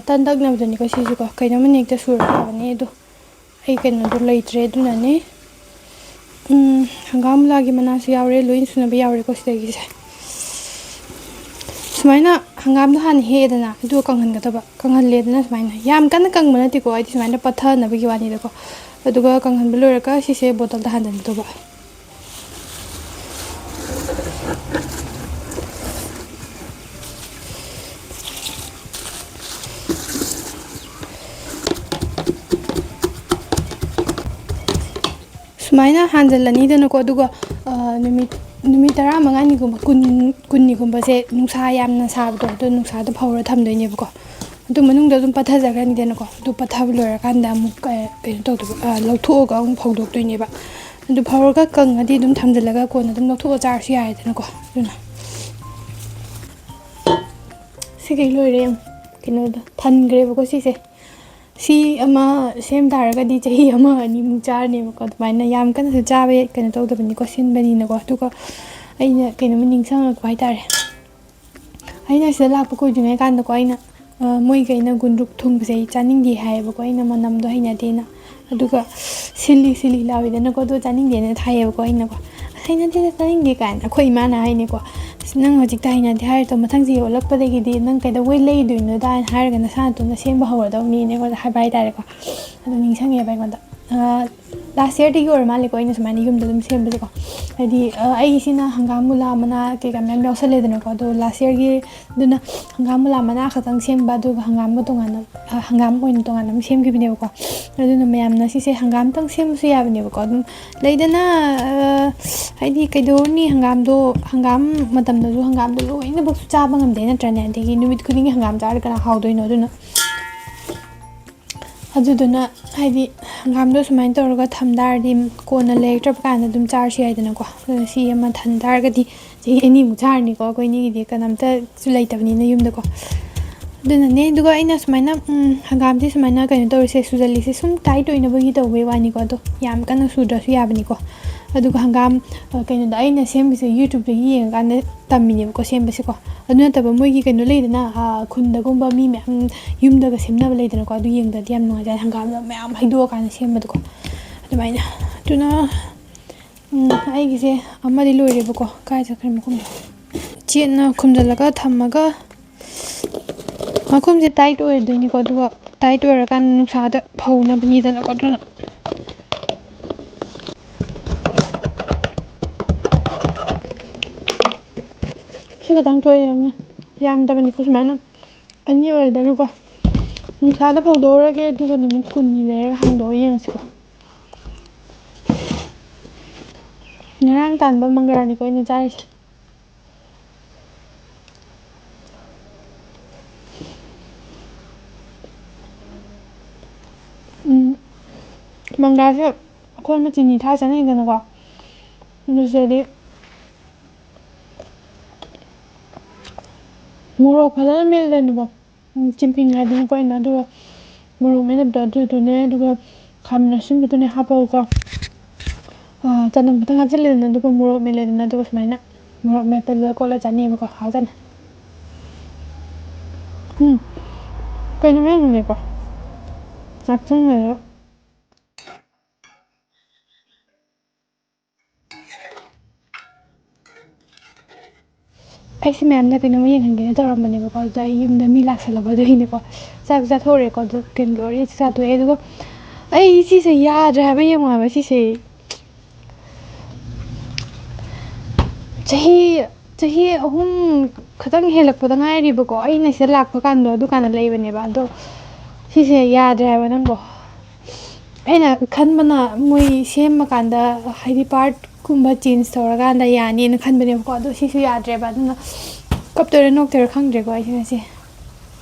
ꯇꯟ ꯇꯛꯅꯕꯗꯨꯅꯤꯀꯣ ꯁꯤꯁꯨꯀꯣ ꯀꯩꯅꯣꯝꯃ ꯍꯦꯛꯇ ꯁꯨꯔꯛꯑꯕꯅꯦ ꯑꯗꯣ ꯑꯩ ꯀꯩꯅꯣꯗꯣ ꯂꯩꯇ꯭ꯔꯦ ꯑꯗꯨꯅꯅꯦ ꯍꯪꯒꯥꯝ ꯃꯨꯂꯥꯒꯤ ꯃꯅꯥꯁꯨ ꯌꯥꯎꯔꯦ ꯂꯣꯏꯅ ꯁꯨꯅꯕ ꯌꯥꯎꯔꯦꯀꯣ ꯁꯤꯗꯒꯤꯁꯦ ꯁꯨꯃꯥꯏꯅ ꯍꯪꯒꯥꯝꯗꯣ ꯍꯥꯟꯅ ꯍꯦꯛꯑꯦꯗꯅ ꯑꯗꯨꯒ ꯀꯪꯍꯟꯒꯗꯕ ꯀꯪꯍꯜꯂꯦꯗꯅ ꯁꯨꯃꯥꯏꯅ ꯌꯥꯝ ꯀꯟꯅ ꯀꯪꯕ ꯅꯠꯇꯦꯀꯣ ꯍꯥꯏꯗꯤ ꯁꯨꯃꯥꯏꯅ ꯄꯠꯊꯅꯕꯒꯤ ꯋꯥꯅꯤꯗꯀꯣ ꯑꯗꯨꯒ ꯀꯪꯍꯟꯕ ꯂꯣꯏꯔꯒ ꯁꯤꯁꯦ ꯕꯣꯇꯜꯗ ꯍꯥꯟꯖꯟꯒꯗꯧꯕ ꯁꯨꯃꯥꯏꯅ ꯍꯥꯟꯖꯜꯂꯅꯤꯗꯅꯀꯣ ꯑꯗꯨꯒ ꯅꯨꯃꯤꯠ 15-20ꯒꯨꯝꯕ 10-20ꯒꯨꯝꯕꯁꯦ ꯅꯨꯡꯁꯥ ꯌꯥꯝꯅ ꯁꯥꯕꯗꯣ ꯑꯗꯨ ꯅꯨꯡꯁꯥꯗ ꯐꯧꯔ ꯊꯝꯗꯣꯏꯅꯦꯕꯀꯣ ꯑꯗꯨ ꯃꯅꯨꯡꯗ ꯑꯗꯨꯝ ꯄꯠꯊꯖꯈ꯭ꯔꯅꯤꯗꯅꯀꯣ ꯑꯗꯨ ꯄꯠꯊꯕ ꯂꯣꯏꯔꯀꯥꯟꯗ ꯑꯃꯨꯛ ꯀꯩꯅꯣ ꯇꯧꯗꯣꯏꯕ ꯂꯧꯊꯣꯛꯑꯒ ꯑꯃꯨꯛ ꯐꯧꯗꯣꯛꯇꯣꯏꯅꯦꯕ ꯑꯗꯨ ꯐꯧꯔꯒ ꯀꯪꯉꯗꯤ ꯑꯗꯨꯝ ꯊꯝꯖꯤꯜꯂꯒ ꯀꯣꯟꯅ ꯑꯗꯨꯝ ꯂꯧꯊꯣꯛꯑ ꯆꯥꯔꯁꯨ ꯌꯥꯔꯦꯗꯅꯀꯣ ꯑꯗꯨꯅ ꯁꯤꯈꯩ ꯂꯣꯏꯔꯦ ꯀꯩꯅꯣꯗꯣ ꯊꯟꯈ꯭ꯔꯦꯕꯀꯣ ꯁꯤ ꯑꯃ ꯁꯦꯝ ꯇꯥꯔꯒꯗꯤ ꯆꯍꯤ 1-2ꯃꯨꯛ ꯆꯥꯔꯅꯦꯕꯀꯣ ꯑꯗꯨꯃꯥꯏꯅ ꯌꯥꯝ ꯀꯟꯅꯁꯨ ꯆꯥꯕ ꯀꯩꯅꯣ ꯇꯧꯗꯕꯅꯤꯀꯣ ꯁꯤꯟꯕꯅꯤꯅꯀꯣ ꯑꯗꯨꯒ ꯑꯩꯅ ꯀꯩꯅꯣꯝꯃ ꯅꯤꯡꯁꯤꯡꯉꯛꯄ ꯍꯥꯏꯇꯥꯔꯦ ꯑꯩꯅ ꯁꯤꯗ ꯂꯥꯛꯄ ꯀꯨꯏꯗ꯭ꯔꯤꯉꯩ ꯀꯥꯟꯗꯀꯣ ꯑꯩꯅ ꯃꯣꯏꯒꯩꯅ ꯒꯨꯟꯗ꯭ꯔꯨꯛ ꯊꯣꯡꯕꯁꯦ ꯑꯩ ꯆꯥꯅꯤꯡꯗꯦ ꯍꯥꯏꯌꯦꯕꯀꯣ ꯑꯩꯅ ꯃꯅꯝꯗꯣ ꯍꯩꯅꯗꯦꯅ ꯑꯗꯨꯒ ꯁꯤꯜꯂꯤ ꯂꯥꯎꯏꯗꯅꯀꯣ ꯑꯗꯣ ꯆꯥꯅꯤꯡꯗꯦꯅ ꯊꯥꯏꯌꯦꯕꯀꯣ ꯑꯩꯅꯀꯣ ꯍꯩꯅꯗꯦꯗ ꯆꯥꯅꯤꯡꯗꯦ ꯀꯥꯏꯅ ꯑꯩꯈꯣꯏ ꯏꯃꯥꯅ ꯍꯥꯏꯅꯦꯀꯣ ꯅꯪ ꯍꯧꯖꯤꯛꯇ ꯍꯩꯅꯗꯦ ꯍꯥꯏꯔꯗꯣ ꯃꯊꯪꯁꯤ ꯌꯣꯜꯂꯛꯄꯗꯒꯤꯗꯤ ꯅꯪ ꯀꯩꯗꯧꯕꯩ ꯂꯩꯗꯣꯏꯅꯣꯗ ꯍꯥꯏꯅ ꯍꯥꯏꯔꯒ ꯅꯁꯥꯅꯇꯣꯝꯇ ꯁꯦꯝꯕ ꯍꯧꯔꯗꯧꯅꯤꯅ ꯑꯩꯉꯣꯟꯗ ꯍꯥꯏꯕ ꯍꯥꯏꯇꯥꯔꯦꯀꯣ ꯑꯗꯨ ꯅꯤꯡꯁꯤꯡꯉꯦꯕ ꯑꯩꯉꯣꯟꯗ ꯂꯥꯁ ꯌꯔꯗꯒꯤ ꯑꯣꯏꯔ ꯃꯥꯜꯂꯦꯀꯣ ꯑꯩꯅ ꯁꯨꯃꯥꯏꯅ ꯌꯨꯝꯗ ꯑꯗꯨꯝ ꯁꯦꯝꯕꯁꯦꯀꯣ ꯍꯥꯏꯗꯤ ꯑꯩꯁꯤꯅ ꯍꯪꯒꯥꯝ ꯃꯨꯂꯥ ꯃꯅꯥ ꯀꯩꯀꯥ ꯃꯌꯥꯝ ꯌꯥꯎꯁꯜꯂꯦꯗꯅꯀꯣ ꯑꯗꯣ ꯂꯥꯁ ꯌꯔꯒꯤ ꯑꯗꯨꯅ ꯍꯪꯒꯥꯝ ꯃꯨꯂꯥ ꯃꯅꯥ ꯈꯛꯇꯪ ꯁꯦꯝꯕ ꯑꯗꯨꯒ ꯍꯪꯒꯥꯝꯒ ꯇꯣꯉꯥꯟꯅ ꯍꯪꯒꯥꯝ ꯑꯣꯏꯅ ꯇꯣꯉꯥꯟꯅ ꯑꯃ ꯁꯦꯝꯈꯤꯕꯅꯦꯕꯀꯣ ꯑꯗꯨꯅ ꯃꯌꯥꯝꯅ ꯁꯤꯁꯦ ꯍꯪꯒꯥꯝꯇꯪ ꯁꯦꯝꯕꯁꯨ ꯌꯥꯕꯅꯦꯕꯀோ ꯑꯗꯨꯝ ꯂꯩꯗꯅ ꯍꯥꯏꯗꯤ ꯀꯩꯗꯧꯔꯅꯤ ꯍꯪꯒꯥꯝ ꯃꯇꯝꯗꯁꯨ ꯍꯪꯒꯥꯝꯗꯣ ꯂꯣꯏꯅꯃꯛꯁꯨ ꯆꯥꯕ ꯉꯝꯗꯦ ꯅꯠꯇ꯭ꯔꯅꯦ ꯑꯗꯒꯤ ꯅꯨꯃꯤꯠ ꯈꯨꯗꯤꯡꯒꯤ ꯍꯪꯒꯥꯝ ꯆꯥꯔ ꯀꯅꯥ ꯍꯥꯎꯗꯣꯏꯅꯣ ꯑꯗꯨꯗꯨꯅ ꯍꯥꯏꯗꯤ ꯍꯪꯒꯥꯝꯗꯣ ꯁꯨꯃꯥꯏꯅ ꯇꯧꯔꯒ ꯊꯝ ꯇꯥꯔꯗꯤ ꯀꯣꯟꯅ ꯂꯩꯔꯛꯇ꯭ꯔꯕ ꯀꯥꯟꯗ ꯑꯗꯨꯝ ꯆꯥꯔꯁꯨ ꯌꯥꯏꯗꯅꯀꯣ ꯑꯗꯨꯅ ꯁꯤ ꯑꯃ ꯊꯝ ꯇꯥꯔꯒꯗꯤ ꯆꯍꯤ ꯑꯅꯤꯃꯨꯛ ꯆꯥꯔꯅꯤꯀꯣ ꯑꯩꯈꯣꯏ ꯑꯅꯤꯒꯤꯗꯤ ꯀꯅꯥꯝꯇꯁꯨ ꯂꯩꯇꯕꯅꯤꯅ ꯌꯨꯝꯗꯀꯣ ꯑꯗꯨꯅꯅꯦ ꯑꯗꯨꯒ ꯑꯩꯅ ꯁꯨꯃꯥꯏꯅ ꯍꯪꯒꯥꯝꯁꯦ ꯁꯨꯃꯥꯏꯅ ꯀꯩꯅꯣ ꯇꯧꯔꯤꯁꯦ ꯁꯨꯖꯜꯂꯤꯁꯦ ꯁꯨꯝ ꯇꯥꯏꯠ ꯑꯣꯏꯅꯕꯒꯤ ꯇꯧꯕꯩ ꯋꯥꯅꯤꯀꯣ ꯑꯗꯣ ꯌꯥꯝ ꯀꯟꯅ ꯁꯨꯗ꯭ꯔꯁꯨ ꯌꯥꯕꯅꯤꯀꯣ ꯑꯗꯨꯒ ꯍꯪꯒꯥꯝ ꯀꯩꯅꯣꯗ ꯑꯩꯅ ꯁꯦꯝꯕꯁꯦ ꯌꯨꯇ꯭ꯌꯨꯕꯇꯒꯤ ꯌꯦꯡꯉꯀꯥꯟꯗ ꯇꯝꯃꯤꯅꯦꯕꯀꯣ ꯁꯦꯝꯕꯁꯦꯀꯣ ꯑꯗꯨ ꯅꯠꯇꯕ ꯃꯣꯏꯒꯤ ꯀꯩꯅꯣ ꯂꯩꯗꯅ ꯈꯨꯟꯗꯒꯨꯝꯕ ꯃꯤ ꯃꯌꯥꯝ ꯌꯨꯝꯗꯒ ꯁꯦꯝꯅꯕ ꯂꯩꯗꯅꯀꯣ ꯑꯗꯨ ꯌꯦꯡꯗꯗꯤ ꯌꯥꯝ ꯅꯨꯡꯉꯥꯏꯖꯥꯠꯅꯤ ꯍꯪꯒꯥꯝꯗ ꯃꯌꯥꯝ ꯍꯩꯗꯣꯛꯑꯀꯥꯟꯗ ꯁꯦꯝꯕꯗꯣꯀꯣ ꯑꯗꯨꯃꯥꯏꯅ ꯑꯗꯨꯅ ꯑꯩꯒꯤꯁꯦ ꯑꯃꯗꯤ ꯂꯣꯏꯔꯦꯕꯀꯣ ꯀꯥꯏ ꯆꯠꯈ꯭ꯔꯦ ꯃꯈꯨꯝꯗꯣ ꯆꯦꯠꯅ ꯈꯨꯝꯖꯤꯜꯂꯒ ꯊꯝꯃꯒ ꯃꯈꯨꯝꯁꯦ ꯇꯥꯏꯠ ꯑꯣꯏꯔꯗꯣꯏꯅꯤꯀꯣ ꯑꯗꯨꯒ ꯇꯥꯏꯠ ꯑꯣꯏꯔꯀꯥꯟꯗ ꯅꯨꯡꯁꯥꯗ ꯐꯧꯅꯕꯅꯤꯗꯅꯀꯣ ꯑꯗꯨꯅ ꯁꯤ ꯈꯛꯇꯪ ꯊꯣꯛꯑꯦ ꯌꯥꯝꯗꯕꯅꯤꯀꯣ ꯁꯨꯃꯥꯏꯅ ꯑꯅꯤ ꯑꯣꯏꯔꯗꯅꯀꯣ ꯅꯨꯡꯁꯥꯗ ꯐꯧꯗꯣꯛꯎꯔꯒꯦ ꯑꯗꯨꯒ ꯅꯨꯃꯤꯠ 10ꯅꯤ ꯂꯩꯔꯒ ꯍꯥꯡꯗꯣꯛꯑ ꯌꯦꯡꯉꯁꯤꯀꯣ ꯉꯔꯥꯡ ꯇꯥꯟꯕ ꯃꯪꯒ꯭ꯔꯥꯅꯤꯀꯣ ꯑꯩꯅ ꯆꯥꯔꯤꯁꯦ ꯃꯪꯒ꯭ꯔꯥꯁꯦ ꯑꯩꯈꯣꯏꯅ ꯆꯤꯅꯤ ꯊꯥ ꯆꯥꯅꯩꯗꯅꯀꯣ ꯑꯗꯨꯁꯤꯗꯤ ꯃꯣꯔꯣꯛ ꯐꯖꯅ ꯃꯦꯠꯂꯅꯤꯀꯣ ꯆꯤꯝꯄꯤꯡ ꯍꯥꯏꯗꯅꯀꯣ ꯑꯩꯅ ꯑꯗꯨꯒ ꯃꯣꯔꯣꯛ ꯃꯦꯠꯅꯕꯗꯣ ꯑꯗꯨꯗꯨꯅꯦ ꯑꯗꯨꯒ ꯈꯥꯃꯦꯟ ꯑꯁꯤꯟꯕꯗꯨꯅꯦ ꯍꯥꯞꯄꯒꯀꯣ ꯆꯅꯝ ꯈꯤꯇꯪ ꯍꯥꯞꯆꯤꯜꯂꯦꯗꯅ ꯑꯗꯨꯒ ꯃꯣꯔꯣꯛ ꯃꯦꯠꯂꯦꯗꯅ ꯑꯗꯨꯒ ꯁꯨꯃꯥꯏꯅ ꯃꯣꯔꯣꯛ ꯃꯦꯠꯄꯗꯨꯗ ꯀꯣꯠꯂ ꯆꯥꯅꯩꯑꯕꯀꯣ ꯍꯥꯎꯖꯥꯠꯅꯤ ꯀꯩꯅꯣ ꯃꯦꯠꯂꯤꯅꯦꯀꯣ ꯉꯥꯛꯇꯪ ꯑꯩꯁꯦ ꯃꯌꯥꯝꯅ ꯀꯩꯅꯣꯝꯃ ꯌꯦꯡꯍꯟꯒꯦꯅ ꯇꯧꯔꯝꯕꯅꯦꯕꯀꯣ ꯑꯗꯨꯗ ꯑꯩ ꯌꯨꯝꯗ ꯃꯤ ꯂꯥꯛꯁꯜꯂꯛꯄꯗꯨꯒꯤꯅꯦꯀꯣ ꯆꯥꯛ ꯆꯥꯊꯣꯛꯎꯔꯦꯀꯣ ꯑꯗꯨ ꯂꯣꯏꯔꯦ ꯆꯥꯊꯣꯛꯑꯦ ꯑꯗꯨꯒ ꯑꯩ ꯁꯤꯁꯦ ꯌꯥꯗ꯭ꯔꯦ ꯍꯥꯏꯕ ꯌꯦꯡꯉꯣ ꯍꯥꯏꯕ ꯁꯤꯁꯦ ꯆꯍꯤ 3 ꯈꯛꯇꯪ ꯍꯦꯜꯂꯛꯄꯗ ꯉꯥꯏꯔꯤꯕꯀꯣ ꯑꯩꯅ ꯁꯤꯗ ꯂꯥꯛꯄ ꯀꯥꯟꯗꯣ ꯑꯗꯨꯀꯥꯟꯗ ꯂꯩꯕꯅꯦꯕ ꯑꯗꯣ ꯁꯤꯁꯦ ꯌꯥꯗ꯭ꯔꯦ ꯍꯥꯏꯕ ꯅꯪꯕꯣ ꯑꯩꯅ ꯈꯟꯕꯅ ꯃꯣꯏ ꯁꯦꯝꯃꯀꯥꯟꯗ ꯍꯥꯏꯗꯤ ꯄꯥꯔꯠꯀꯨꯝꯕ ꯆꯦꯟꯖ ꯇꯧꯔꯀꯥꯟꯗ ꯌꯥꯅꯤꯅ ꯈꯟꯕꯅꯦꯕꯀꯣ ꯑꯗꯣ ꯁꯤꯁꯨ ꯌꯥꯗ꯭ꯔꯦꯕ ꯑꯗꯨꯅ ꯀꯞꯇꯣꯏꯔꯥ ꯅꯣꯛꯇꯣꯏꯔꯥ ꯈꯪꯗ꯭ꯔꯦꯀꯣ ꯑꯩꯁꯦ ꯉꯁꯤ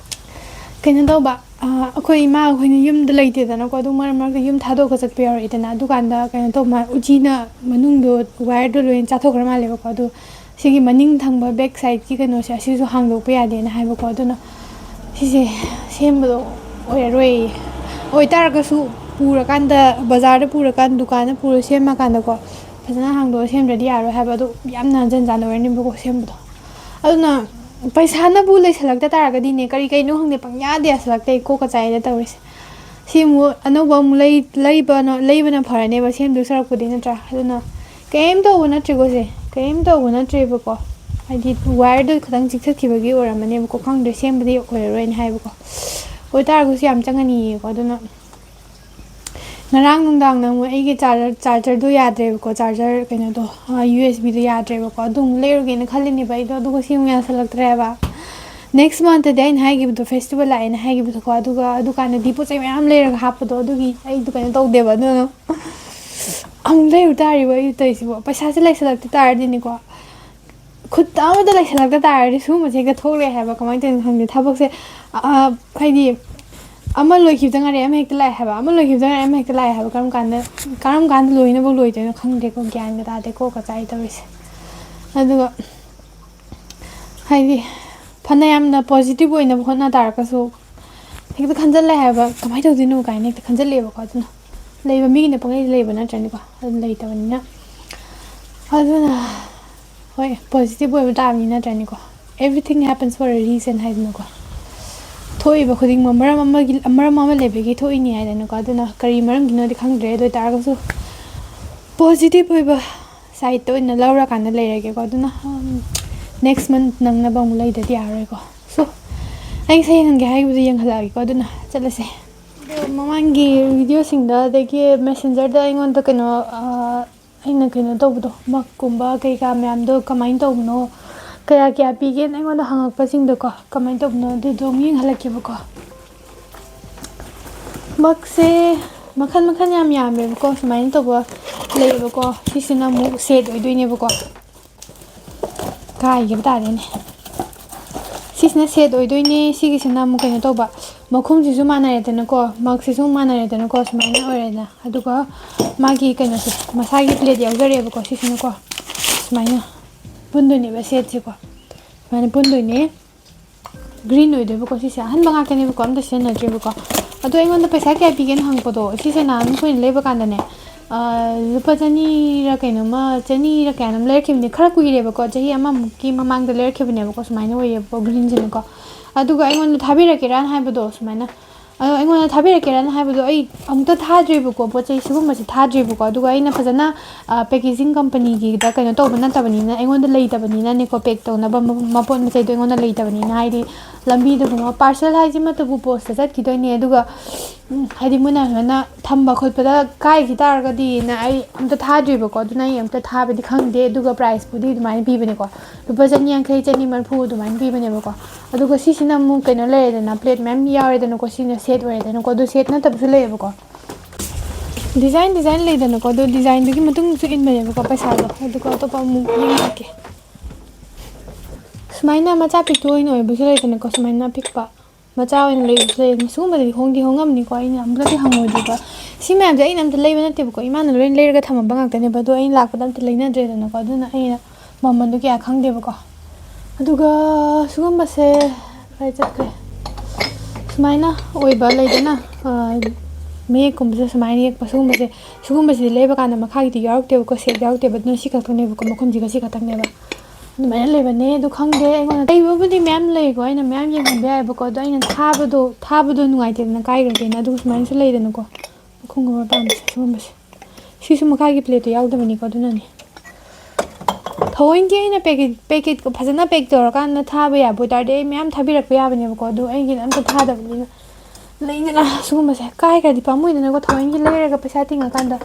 ꯀꯩꯅꯣ ꯇꯧꯕ ꯑꯩꯈꯣꯏ ꯏꯃꯥ ꯑꯩꯈꯣꯏꯅ ꯌꯨꯝꯗ ꯂꯩꯇꯦꯗꯅꯀꯣ ꯑꯗꯨ ꯃꯔꯛ ꯃꯔꯛꯇ ꯌꯨꯝ ꯊꯥꯗꯣꯛꯑꯒ ꯆꯠꯄ ꯌꯥꯎꯔꯛꯏꯗꯅ ꯑꯗꯨꯀꯥꯟꯗ ꯀꯩꯅꯣ ꯇꯧꯕ ꯎꯆꯤꯅ ꯃꯅꯨꯡꯗꯣ ꯋꯥꯌꯔꯗꯣ ꯂꯣꯏꯅ ꯆꯥꯊꯣꯛꯈ꯭ꯔ ꯃꯥꯜꯂꯦꯕꯀꯣ ꯑꯗꯣ ꯁꯤꯒꯤ ꯃꯅꯤꯡ ꯊꯪꯕ ꯕꯦꯛ ꯁꯥꯏꯠꯀꯤ ꯀꯩꯅꯣꯁꯦ ꯑꯁꯤꯁꯨ ꯍꯥꯡꯗꯣꯛꯄ ꯌꯥꯗꯦꯅ ꯍꯥꯏꯕꯀꯣ ꯑꯗꯨꯅ ꯁꯤꯁꯦ ꯁꯦꯝꯕꯗꯣ ꯑꯣꯏꯔꯔꯣꯏ ꯑꯣꯏꯇꯥꯔꯒꯁꯨ ꯄꯨꯔꯀꯥꯟꯗ ꯕꯖꯥꯔꯗ ꯄꯨꯔꯀꯥꯟꯗ ꯗꯨꯀꯥꯟꯗ ꯄꯨꯔ ꯁꯦꯝꯃꯀꯥꯟꯗꯀꯣ ꯐꯖꯅ ꯍꯥꯡꯗꯣꯛꯑ ꯁꯦꯝꯗ꯭ꯔꯗꯤ ꯌꯥꯔꯣꯏ ꯍꯥꯏꯕ ꯑꯗꯣ ꯌꯥꯝꯅ ꯖꯟꯖꯥꯟ ꯑꯣꯏꯔꯅꯤꯕꯀꯣ ꯁꯦꯝꯕꯗꯣ ꯑꯗꯨꯅ ꯄꯩꯁꯥꯅꯕꯨ ꯂꯩꯁꯜꯂꯛꯇ ꯇꯥꯔꯒꯗꯤꯅꯦ ꯀꯔꯤ ꯀꯩꯅꯣ ꯈꯪꯗꯦ ꯄꯪꯌꯥꯗ ꯌꯥꯁꯜꯂꯛꯇꯦ ꯀꯣꯛꯀ ꯆꯥꯏꯗ ꯇꯧꯔꯤꯁꯦ ꯁꯤ ꯑꯃꯨꯛ ꯑꯅꯧꯕ ꯑꯃꯨꯛ ꯂꯩꯕꯅ ꯐꯔꯅꯦꯕ ꯁꯦꯝꯗꯣꯏ ꯁꯔꯛꯄꯨꯗꯤ ꯅꯠꯇ꯭ꯔꯥ ꯑꯗꯨꯅ ꯀꯩꯝ ꯇꯧꯕ ꯅꯠꯇ꯭ꯔꯦꯀꯣꯁꯦ ꯀꯩꯝ ꯇꯧꯕ ꯅꯠꯇ꯭ꯔꯦꯕꯀꯣ ꯍꯥꯏꯗꯤ ꯋꯥꯌꯔꯗꯣ ꯈꯤꯇꯪ ꯆꯤꯛꯊꯠꯈꯤꯕꯒꯤ ꯑꯣꯏꯔꯝꯃꯅꯦꯕꯀꯣ ꯈꯪꯗ꯭ꯔꯦ ꯁꯦꯝꯕꯗꯤ ꯑꯣꯏꯔꯔꯣꯏꯅ ꯍꯥꯏꯕꯀꯣ ꯑꯣꯏꯇꯥꯔꯒꯁꯨ ꯌꯥꯝ ꯆꯪꯉꯅꯤꯌꯦꯀꯣ ꯑꯗꯨꯅ ꯉꯔꯥꯡ ꯅꯨꯡꯗꯥꯡꯅ ꯑꯃꯨꯛ ꯑꯩꯒꯤ ꯆꯥꯔꯖꯔꯗꯣ ꯌꯥꯗ꯭ꯔꯦꯕꯀꯣ ꯆꯥꯔꯖꯔ ꯀꯩꯅꯣꯗꯣ USB ꯌꯥꯗ꯭ꯔꯦꯕꯀꯣ ꯑꯗꯨ ꯑꯃꯨꯛ ꯂꯩꯔꯨꯒꯦꯅ ꯈꯜꯂꯤꯅꯦꯕ ꯑꯩꯗꯣ ꯑꯗꯨꯒ ꯁꯤ ꯑꯃꯨꯛ ꯌꯥꯁꯜꯂꯛꯇ꯭ꯔꯦꯕ ꯅꯦꯛꯁ ꯃꯟꯇꯗꯤ ꯑꯩꯅ ꯍꯥꯏꯈꯤꯕꯗꯣ ꯐꯦꯁꯇꯤꯚꯦꯜ ꯂꯥꯛꯑꯦꯅ ꯍꯥꯏꯈꯤꯕꯗꯣꯀꯣ ꯑꯗꯨꯒ ꯑꯗꯨꯀꯥꯟꯗꯗꯤ ꯄꯣꯠ ꯆꯩ ꯃꯌꯥꯝ ꯂꯩꯔꯒ ꯍꯥꯞꯄꯗꯣ ꯑꯗꯨꯒꯤ ꯑꯩꯗꯣ ꯀꯩꯅꯣ ꯇꯧꯗꯦꯕ ꯑꯗꯨꯅ ꯑꯃꯨꯛ ꯂꯩꯔꯨ ꯇꯥꯔꯤꯕ ꯑꯩ ꯇꯧꯔꯤꯁꯤꯕꯣ ꯄꯩꯁꯥꯁꯦ ꯂꯩꯁꯜꯂꯛꯇ ꯇꯥꯔꯗꯤꯅꯦꯀꯣ ꯈꯨꯠꯇ ꯑꯃꯗ ꯂꯩꯁꯜꯂꯛꯇ ꯇꯥꯔꯗꯤ ꯁꯤꯒꯨꯝꯕꯁꯦ ꯍꯦꯛꯇ ꯊꯣꯛꯂꯛꯑꯦ ꯍꯥꯏꯕ ꯀꯃꯥꯏꯅ ꯇꯧꯔꯤꯅꯣ ꯈꯪꯗꯦ ꯊꯕꯛꯁꯦ ꯍꯥꯏꯗꯤ ꯑꯃ ꯂꯣꯏꯈꯤꯕꯗ ꯉꯥꯏꯔꯤ ꯑꯃ ꯍꯦꯛꯇ ꯂꯥꯛꯑꯦ ꯍꯥꯏꯕ ꯑꯃ ꯂꯣꯏꯈꯤꯕꯗ ꯉꯥꯏꯔꯤ ꯑꯃ ꯍꯦꯛꯇ ꯂꯥꯛꯑꯦ ꯍꯥꯏꯕ ꯀꯔꯝ ꯀꯥꯟꯗ ꯂꯣꯏꯅꯕ ꯂꯣꯏꯗꯣꯏꯅꯣ ꯈꯪꯗꯦꯀꯣ ꯒ꯭ꯌꯥꯟꯒ ꯇꯥꯗꯦ ꯀꯣꯛꯀ ꯆꯥꯛꯑꯦ ꯇꯧꯔꯤꯁꯦ ꯑꯗꯨꯒ ꯍꯥꯏꯗꯤ ꯐꯅ ꯌꯥꯝꯅ ꯄꯣꯖꯤꯇꯤꯚ ꯑꯣꯏꯅꯕ ꯍꯣꯠꯅ ꯇꯥꯔꯒꯁꯨ ꯍꯦꯛꯇ ꯈꯟꯖꯤꯜꯂꯦ ꯍꯥꯏꯕ ꯀꯃꯥꯏꯅ ꯇꯧꯗꯣꯏꯅꯣ ꯀꯥꯏꯅ ꯍꯦꯛꯇ ꯈꯟꯖꯤꯜꯂꯦꯕꯀꯣ ꯑꯗꯨꯅ ꯂꯩꯕ ꯃꯤꯒꯤꯅ ꯄꯪꯂꯩꯗ ꯂꯩꯕ ꯅꯠꯇ꯭ꯔꯅꯤꯀꯣ ꯑꯗꯨꯝ ꯂꯩꯇꯕꯅꯤꯅ ꯑꯗꯨꯅ ꯍꯣꯏ ꯄꯣꯖꯤꯇꯤꯚ ꯑꯣꯏꯕ ꯇꯥꯕꯅꯤ ꯅꯠꯇ꯭ꯔꯅꯤꯀꯣ ꯑꯦꯕ꯭ꯔꯤꯊꯤꯡ ꯍꯦꯄꯟꯁ ꯐꯣꯔ ꯑ ꯔꯤꯖꯟ ꯍꯥꯏꯗꯅꯀꯣ ꯊꯣꯛꯏꯕ ꯈꯨꯗꯤꯡꯃꯛ ꯃꯔꯝ ꯑꯃ ꯂꯩꯕꯒꯤ ꯊꯣꯛꯏꯅꯤ ꯍꯥꯏꯗꯅꯀꯣ ꯑꯗꯨꯅ ꯀꯔꯤ ꯃꯔꯝꯒꯤꯅꯣꯗꯤ ꯈꯪꯗ꯭ꯔꯦ ꯑꯗꯨ ꯑꯣꯏꯇꯥꯔꯒꯁꯨ ꯄꯣꯖꯤꯇꯤꯚ ꯑꯣꯏꯕ ꯁꯥꯏꯠꯇ ꯑꯣꯏꯅ ꯂꯧꯔꯀꯥꯟꯗ ꯂꯩꯔꯒꯦꯀꯣ ꯑꯗꯨꯅ ꯅꯦꯛꯁ ꯃꯟꯠ ꯅꯪꯅꯕ ꯑꯃꯨꯛ ꯂꯩꯗꯗꯤ ꯌꯥꯔꯔꯣꯏꯀꯣ ꯁꯣ ꯑꯩ ꯉꯁꯥꯏ ꯌꯦꯡꯍꯟꯒꯦ ꯍꯥꯏꯈꯤꯕꯗꯣ ꯌꯦꯡꯍꯜꯂꯛꯑꯒꯦꯀꯣ ꯑꯗꯨꯅ ꯆꯠꯂꯁꯦ ꯑꯗꯣ ꯃꯃꯥꯡꯒꯤ ꯚꯤꯗꯤꯑꯣꯁꯤꯡꯗ ꯑꯗꯒꯤ ꯃꯦꯁꯦꯟꯖꯔꯗ ꯑꯩꯉꯣꯟꯗ ꯑꯩꯅ ꯀꯩꯅꯣ ꯇꯧꯕꯗꯣ ꯃꯛꯀꯨꯝꯕ ꯀꯩꯀꯥ ꯃꯌꯥꯝꯗꯣ ꯀꯃꯥꯏꯅ ꯇꯧꯕꯅꯣ ꯀꯌꯥ ꯄꯤꯒꯦꯅ ꯑꯩꯉꯣꯟꯗ ꯍꯪꯉꯛꯄꯁꯤꯡꯗꯣꯀꯣ ꯀꯃꯥꯏꯅ ꯇꯧꯕꯅꯣ ꯑꯗꯨꯗꯣ ꯑꯃꯨꯛ ꯌꯦꯡꯍꯜꯂꯛꯀꯦꯕꯀꯣ ꯃꯛꯁꯦ ꯃꯈꯜ ꯌꯥꯝ ꯌꯥꯝꯃꯦꯕꯀꯣ ꯁꯨꯃꯥꯏꯅ ꯇꯧꯕ ꯂꯩꯌꯦꯕꯀꯣ ꯁꯤꯁꯤꯅ ꯑꯃꯨꯛ ꯁꯦꯠ ꯑꯣꯏꯗꯣꯏꯅꯦꯕꯀꯣ ꯀꯥꯏꯒꯤꯕ ꯇꯥꯔꯦꯅꯦ ꯁꯤꯁꯤꯅ ꯁꯦꯠ ꯑꯣꯏꯗꯣꯏꯅꯦ ꯁꯤꯒꯤꯁꯤꯅ ꯑꯃꯨꯛ ꯀꯩꯅꯣ ꯇꯧꯕ ꯃꯈꯨꯝꯁꯤꯁꯨ ꯃꯥꯟꯅꯔꯦꯗꯅꯀꯣ ꯃꯛꯁꯤꯁꯨ ꯃꯥꯟꯅꯔꯦꯗꯅꯀꯣ ꯁꯨꯃꯥꯏꯅ ꯑꯣꯏꯔꯦꯗꯅ ꯑꯗꯨꯒ ꯃꯥꯒꯤ ꯀꯩꯅꯣꯁꯦ ꯃꯁꯥꯒꯤ ꯄ꯭ꯂꯦꯠ ꯌꯥꯎꯖꯔꯦꯕꯀꯣ ꯁꯤꯁꯤꯅꯀꯣ ꯁꯨꯃꯥꯏꯅ ꯄꯨꯟꯗꯣꯏꯅꯦꯕ ꯁꯦꯠꯁꯦꯀꯣ ꯁꯨꯃꯥꯏꯅ ꯄꯨꯟꯗꯣꯏꯅꯦ ꯒ꯭ꯔꯤꯟ ꯑꯣꯏꯗꯣꯏꯕꯀꯣ ꯁꯤꯁꯦ ꯑꯍꯟꯕ ꯉꯥꯛꯇꯅꯦꯕꯀꯣ ꯑꯝꯇ ꯁꯤꯖꯤꯟꯅꯗ꯭ꯔꯤꯕꯀꯣ ꯑꯗꯣ ꯑꯩꯉꯣꯟꯗ ꯄꯩꯁꯥ ꯀꯌꯥ ꯄꯤꯒꯦꯅ ꯍꯪꯉꯛꯄꯗꯣ ꯁꯤꯁꯦ ꯅꯍꯥꯟ ꯑꯩꯈꯣꯏꯅ ꯂꯩꯕ ꯀꯥꯟꯗꯅꯦ ꯂꯨꯄꯥ 200ꯔ ꯀꯩꯅꯣꯃ 200ꯔ ꯀꯌꯥꯅꯣꯝ ꯂꯩꯔꯛꯈꯤꯕꯅꯦ ꯈꯔ ꯀꯨꯏꯔꯦꯕꯀꯣ ꯆꯍꯤ ꯑꯃꯃꯨꯛꯀꯤ ꯃꯃꯥꯡꯗ ꯂꯩꯔꯛꯈꯤꯕꯅꯦꯕꯀꯣ ꯁꯨꯃꯥꯏꯅ ꯑꯣꯏꯌꯦꯕꯀꯣ ꯒ꯭ꯔꯤꯟꯁꯤꯅꯀꯣ ꯑꯗꯨꯒ ꯑꯩꯉꯣꯟꯗ ꯊꯥꯕꯤꯔꯛꯀꯦꯔꯥꯅ ꯍꯥꯏꯕꯗꯣ ꯁꯨꯃꯥꯏꯅ ꯑꯗꯣ ꯑꯩꯉꯣꯟꯗ ꯊꯥꯕꯤꯔꯛꯀꯦꯔꯥꯅ ꯍꯥꯏꯕꯗꯣ ꯑꯩ ꯑꯃꯨꯛꯇ ꯊꯥꯗ꯭ꯔꯤꯕꯀꯣ ꯄꯣꯠ ꯆꯩ ꯁꯤꯒꯨꯝꯕꯁꯦ ꯊꯥꯗ꯭ꯔꯤꯕꯀꯣ ꯑꯗꯨꯒ ꯑꯩꯅ ꯐꯖꯅ ꯄꯦꯀꯦꯖꯤꯡ ꯀꯝꯄꯅꯤꯒꯤꯗ ꯀꯩꯅꯣ ꯇꯧꯕ ꯅꯠꯇꯕꯅꯤꯅ ꯑꯩꯉꯣꯟꯗ ꯂꯩꯇꯕꯅꯤꯅꯅꯦꯀꯣ ꯄꯦꯛ ꯇꯧꯅꯕ ꯃꯄꯣꯠ ꯃꯆꯩꯗꯣ ꯑꯩꯉꯣꯟꯗ ꯂꯩꯇꯕꯅꯤꯅ ꯍꯥꯏꯗꯤ ꯂꯝꯕꯤꯗꯒꯨꯝꯕ ꯄꯥꯔꯁꯦꯜ ꯍꯥꯏꯁꯤꯃꯛꯇꯕꯨ ꯄꯣꯁꯇ ꯆꯠꯈꯤꯗꯣꯏꯅꯦ ꯑꯗꯨꯒ ꯍꯥꯏꯗꯤ ꯃꯣꯏꯅ ꯁꯨꯃꯥꯏꯅ ꯊꯝꯕ ꯈꯣꯠꯄꯗ ꯀꯥꯏꯈꯤ ꯇꯥꯔꯒꯗꯤꯅ ꯑꯩ ꯑꯝꯇ ꯊꯥꯗ꯭ꯔꯤꯕꯀꯣ ꯑꯗꯨꯅ ꯑꯩ ꯑꯝꯇ ꯊꯥꯕꯗꯤ ꯈꯪꯗꯦ ꯑꯗꯨꯒ ꯄ꯭ꯔꯥꯏꯁꯄꯨꯗꯤ ꯑꯗꯨꯃꯥꯏꯅ ꯄꯤꯕꯅꯦꯀꯣ ꯂꯨꯄꯥ 150 130 ꯑꯗꯨꯃꯥꯏꯅ ꯄꯤꯕꯅꯦꯕꯀோ ꯑꯗꯨꯒ ꯁꯤꯁꯤꯅ ꯑꯃꯨꯛ ꯀꯩꯅꯣ ꯂꯩꯔꯦꯗꯅ ꯄ꯭ꯂꯦꯠ ꯃꯌꯥꯝ ꯌꯥꯎꯔꯦꯗꯅꯀꯣ ꯁꯤꯅ ꯁꯦꯠ ꯑꯣꯏꯔꯦꯗꯅꯀꯣ ꯑꯗꯨ ꯁꯦꯠ ꯅꯠꯇꯕꯁꯨ ꯂꯩꯌꯦꯕꯀꯣ ꯗꯤꯖꯥꯏꯟ ꯂꯩꯗꯅꯀꯣ ꯑꯗꯣ ꯗꯤꯖꯥꯏꯟꯗꯨꯒꯤ ꯃꯇꯨꯡꯁꯨ ꯏꯟꯕꯅꯦꯕꯀꯣ ꯄꯩꯁꯥꯗꯣ ꯑꯗꯨꯒ ꯑꯇꯣꯞꯄ ꯑꯃꯨꯛ ꯌꯦꯡꯉꯛꯀꯦ ꯁꯨꯃꯥꯏꯅ ꯃꯆꯥ ꯄꯤꯛꯇꯨ ꯑꯣꯏꯅ ꯑꯣꯏꯕꯁꯨ ꯂꯩꯗꯅꯀꯣ ꯁꯨꯃꯥꯏꯅ ꯑꯄꯤꯛꯄ ꯃꯆꯥ ꯑꯣꯏꯅ ꯂꯩꯕꯁꯨ ꯂꯩ ꯁꯤꯒꯨꯝꯕꯗꯗꯤ ꯍꯣꯡꯉꯝꯅꯤꯀꯣ ꯑꯩꯅ ꯑꯝꯇꯗꯤ ꯍꯪꯉꯣꯏꯗ꯭ꯔꯤꯕ ꯁꯤ ꯃꯌꯥꯝꯁꯦ ꯑꯩꯅ ꯑꯝꯇ ꯂꯩꯕ ꯅꯠꯇꯦꯕꯀꯣ ꯏꯃꯥꯅ ꯂꯣꯏꯅ ꯂꯩꯔꯒ ꯊꯝꯃꯝꯕ ꯉꯥꯛꯇꯅꯦꯕ ꯑꯗꯣ ꯑꯩꯅ ꯂꯥꯛꯄꯗ ꯑꯝꯇ ꯂꯩꯅꯗ꯭ꯔꯦꯗꯅꯀꯣ ꯑꯗꯨꯅ ꯑꯩꯅ ꯃꯃꯟꯗꯣ ꯀꯌꯥ ꯈꯪꯗꯦꯕꯀꯣ ꯑꯗꯨꯒ ꯁꯤꯒꯨꯝꯕꯁꯦ ꯀꯥꯏ ꯆꯠꯈ꯭ꯔꯦ ꯁꯨꯃꯥꯏꯅ ꯑꯣꯏꯕ ꯂꯩꯗꯅ ꯃꯌꯦꯛꯀꯨꯝꯕꯁꯦ ꯁꯨꯃꯥꯏꯅ ꯌꯦꯛꯄ ꯁꯤꯒꯨꯝꯕꯁꯤꯗꯤ ꯂꯩꯕ ꯀꯥꯟꯗ ꯃꯈꯥꯒꯤꯗꯤ ꯌꯥꯎꯔꯛꯇꯦꯕꯀꯣ ꯁꯦꯠ ꯌꯥꯎꯔꯛꯇꯦꯕ ꯑꯗꯨꯅ ꯁꯤ ꯈꯛꯇꯅꯦꯕꯀꯣ ꯃꯈꯨꯝꯁꯤꯒ ꯁꯤ ꯈꯛꯇꯪꯅꯦꯕ ꯑꯗꯨꯃꯥꯏꯅ ꯂꯩꯕꯅꯦ ꯑꯗꯨ ꯈꯪꯗꯦ ꯑꯩꯉꯣꯟꯗ ꯂꯩꯕꯕꯨꯗꯤ ꯃꯌꯥꯝ ꯂꯩꯀꯣ ꯑꯩꯅ ꯃꯌꯥꯝ ꯌꯦꯡꯍꯟꯕ ꯌꯥꯏꯑꯕꯀꯣ ꯑꯗꯣ ꯑꯩꯅ ꯊꯥꯕꯗꯣ ꯅꯨꯡꯉꯥꯏꯇꯦꯗꯅ ꯀꯥꯏꯈ꯭ꯔꯗꯤꯅ ꯑꯗꯨꯒ ꯁꯨꯃꯥꯏꯅꯁꯨ ꯂꯩꯗꯅꯀꯣ ꯃꯈꯨꯝꯒꯨꯝꯕ ꯄꯥꯟꯕꯁꯦ ꯁꯤꯒꯨꯝꯕꯁꯦ ꯁꯤꯁꯨ ꯃꯈꯥꯒꯤ ꯄ꯭ꯂꯦꯠꯇꯣ ꯌꯥꯎꯗꯕꯅꯤꯀꯣ ꯑꯗꯨꯅꯅꯦ ꯊꯑꯣꯏꯒꯤ ꯑꯩꯅ ꯄꯦꯀꯦꯠꯀ ꯐꯖꯅ ꯄꯦꯛ ꯇꯧꯔꯀꯥꯟꯗ ꯊꯥꯕ ꯌꯥꯕ ꯑꯣꯏꯇꯥꯔꯗꯤ ꯑꯩ ꯃꯌꯥꯝ ꯊꯥꯕꯤꯔꯛꯄ ꯌꯥꯕꯅꯦꯕꯀꯣ ꯑꯗꯣ ꯑꯩꯒꯤꯅ ꯑꯝꯇ ꯊꯥꯗꯕꯅꯤꯅ ꯂꯩꯗꯅ ꯁꯤꯒꯨꯝꯕꯁꯦ ꯀꯥꯏꯈ꯭ꯔꯗꯤ ꯄꯥꯝꯃꯨꯏꯗꯅꯀꯣ ꯊꯑꯣꯏꯒꯤ ꯂꯩꯔꯒ ꯄꯩꯁꯥ ꯇꯤꯡꯉꯀꯥꯟꯗ